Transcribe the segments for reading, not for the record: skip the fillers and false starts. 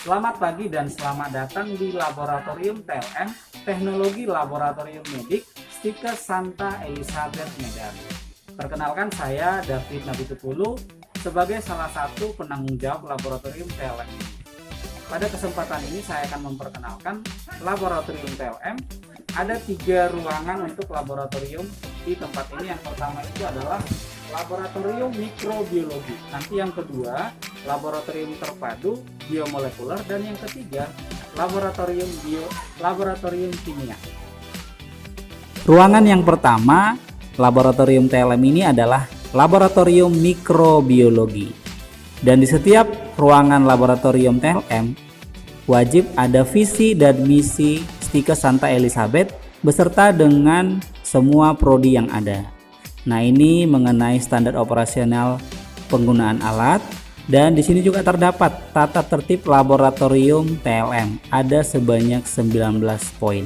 Selamat pagi dan selamat datang di Laboratorium TLM Teknologi Laboratorium Medik Stikes Santa Elizabeth Medan. Perkenalkan, saya David Nabitupulu sebagai salah satu penanggung jawab Laboratorium TLM ini. Pada kesempatan ini saya akan memperkenalkan Laboratorium TLM. Ada 3 ruangan untuk laboratorium di tempat ini. Yang pertama itu adalah Laboratorium Mikrobiologi. Nanti yang kedua, Laboratorium Terpadu Biomolekuler, dan yang ketiga, Laboratorium Kimia. Ruangan yang pertama, Laboratorium TLM ini adalah Laboratorium Mikrobiologi. Dan di setiap ruangan Laboratorium TLM wajib ada visi dan misi Stikes Santa Elizabeth beserta dengan semua prodi yang ada. Nah, ini mengenai standar operasional penggunaan alat, dan di sini juga terdapat tata tertib laboratorium TLM. Ada sebanyak 19 poin.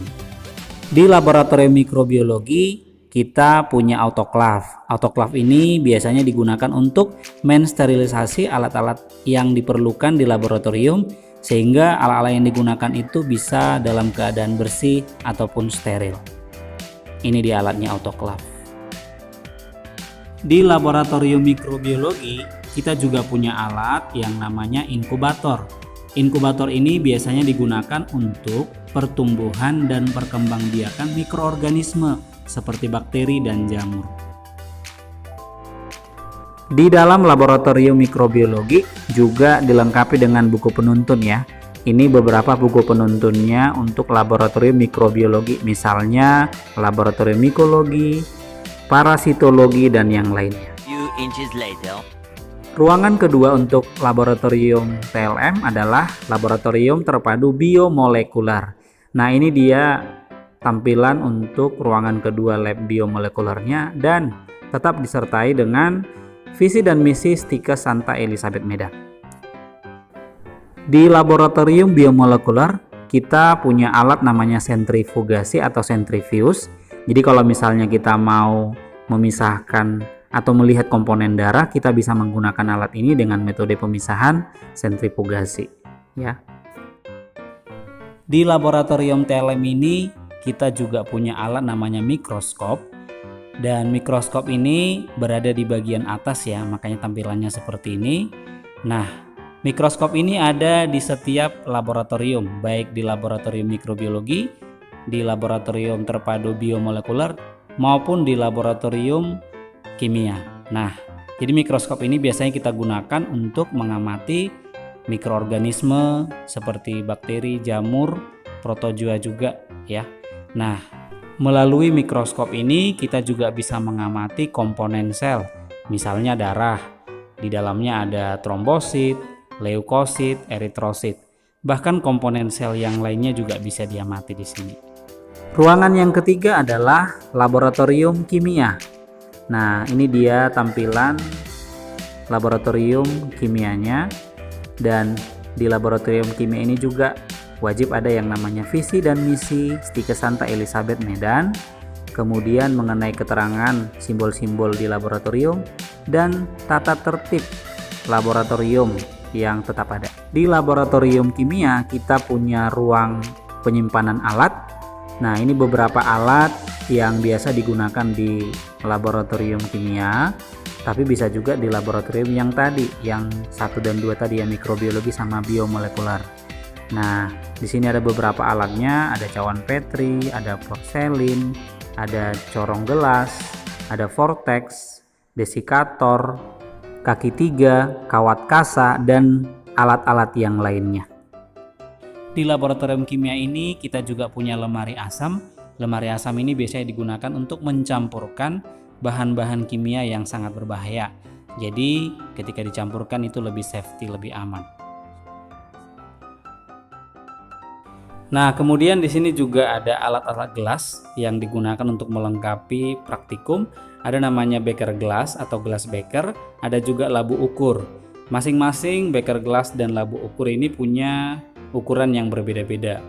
Di laboratorium mikrobiologi kita punya autoclave. Autoclave ini biasanya digunakan untuk mensterilisasi alat-alat yang diperlukan di laboratorium, sehingga alat-alat yang digunakan itu bisa dalam keadaan bersih ataupun steril. Ini di alatnya autoclave. Di laboratorium mikrobiologi kita juga punya alat yang namanya inkubator. Inkubator ini biasanya digunakan untuk pertumbuhan dan perkembangbiakan mikroorganisme seperti bakteri dan jamur. Di dalam laboratorium mikrobiologi juga dilengkapi dengan buku penuntun ya. Ini beberapa buku penuntunnya untuk laboratorium mikrobiologi, misalnya laboratorium mikologi, parasitologi, dan yang lainnya. Ruangan kedua untuk laboratorium TLM adalah Laboratorium Terpadu Biomolekuler. Nah, ini dia tampilan untuk ruangan kedua lab biomolekulernya, dan tetap disertai dengan visi dan misi Stikes Santa Elizabeth Medan. Di laboratorium biomolekuler kita punya alat namanya sentrifugasi atau centrifuge. Jadi kalau misalnya kita mau memisahkan atau melihat komponen darah, kita bisa menggunakan alat ini dengan metode pemisahan sentrifugasi ya. Di laboratorium TLM ini kita juga punya alat namanya mikroskop, dan mikroskop ini berada di bagian atas ya, makanya tampilannya seperti ini. Nah, mikroskop ini ada di setiap laboratorium, baik di laboratorium mikrobiologi, di laboratorium terpadu biomolekuler, maupun di laboratorium kimia. Nah, jadi mikroskop ini biasanya kita gunakan untuk mengamati mikroorganisme seperti bakteri, jamur, protozoa juga ya. Nah, melalui mikroskop ini kita juga bisa mengamati komponen sel, misalnya darah. Di dalamnya ada trombosit, leukosit, eritrosit. Bahkan komponen sel yang lainnya juga bisa diamati di sini. Ruangan yang ketiga adalah laboratorium kimia. Nah, ini dia tampilan laboratorium kimianya, dan di laboratorium kimia ini juga wajib ada yang namanya visi dan misi Stikes Santa Elizabeth Medan, kemudian mengenai keterangan simbol-simbol di laboratorium, dan tata tertib laboratorium yang tetap ada. Di laboratorium kimia kita punya ruang penyimpanan alat. Nah, ini beberapa alat yang biasa digunakan di laboratorium kimia, tapi bisa juga di laboratorium yang tadi, yang 1 dan 2 tadi ya, mikrobiologi sama biomolekuler. Nah, di sini ada beberapa alatnya, ada cawan Petri, ada porselin, ada corong gelas, ada vortex, desikator, kaki 3, kawat kasa, dan alat-alat yang lainnya. Di laboratorium kimia ini kita juga punya lemari asam. Lemari asam ini biasanya digunakan untuk mencampurkan bahan-bahan kimia yang sangat berbahaya. Jadi ketika dicampurkan itu lebih safety, lebih aman. Nah, kemudian di sini juga ada alat-alat gelas yang digunakan untuk melengkapi praktikum. Ada namanya beker gelas atau gelas beker, ada juga labu ukur. Masing-masing beker gelas dan labu ukur ini punya ukuran yang berbeda-beda.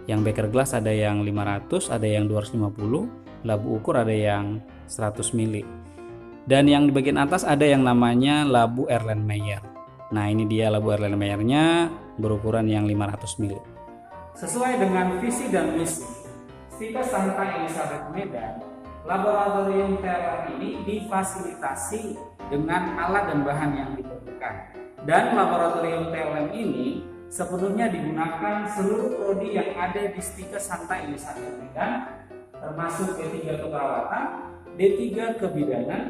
Yang beker gelas ada yang 500, ada yang 250, labu ukur ada yang 100 ml. Dan yang di bagian atas ada yang namanya labu Erlenmeyer. Nah, ini dia labu Erlenmeyernya berukuran yang 500 ml. Sesuai dengan visi dan misi Stika Santa Elisabeth Medan, laboratorium TLM ini difasilitasi dengan alat dan bahan yang diperlukan. Dan laboratorium TLM ini sepenuhnya digunakan seluruh prodi yang ada di Stika Santa Elisabeth Medan, termasuk D3 Keperawatan, D3 Kebidanan,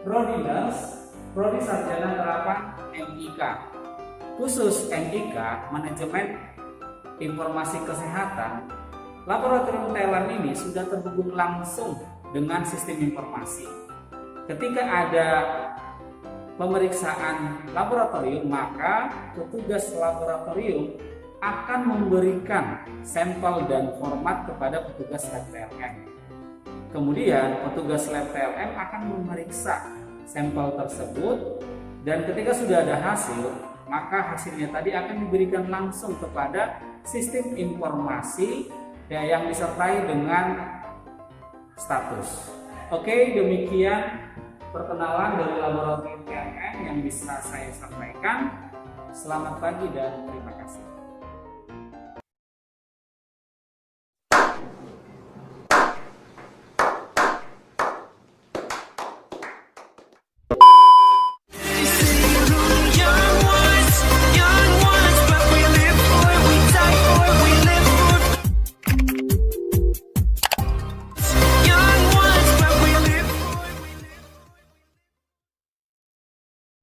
Prodi Nurse, Prodi Sarjana Terapan MIK. Khusus MIK, Manajemen Informasi Kesehatan, laboratorium TLM ini sudah terhubung langsung dengan sistem informasi. Ketika ada pemeriksaan laboratorium, maka petugas laboratorium akan memberikan sampel dan format kepada petugas lab TLM. Kemudian petugas lab TLM akan memeriksa sampel tersebut, dan ketika sudah ada hasil, maka hasilnya tadi akan diberikan langsung kepada sistem informasi yang disertai dengan status. Oke, demikian perkenalan dari laboratorium TLM yang bisa saya sampaikan. Selamat pagi dan terima kasih.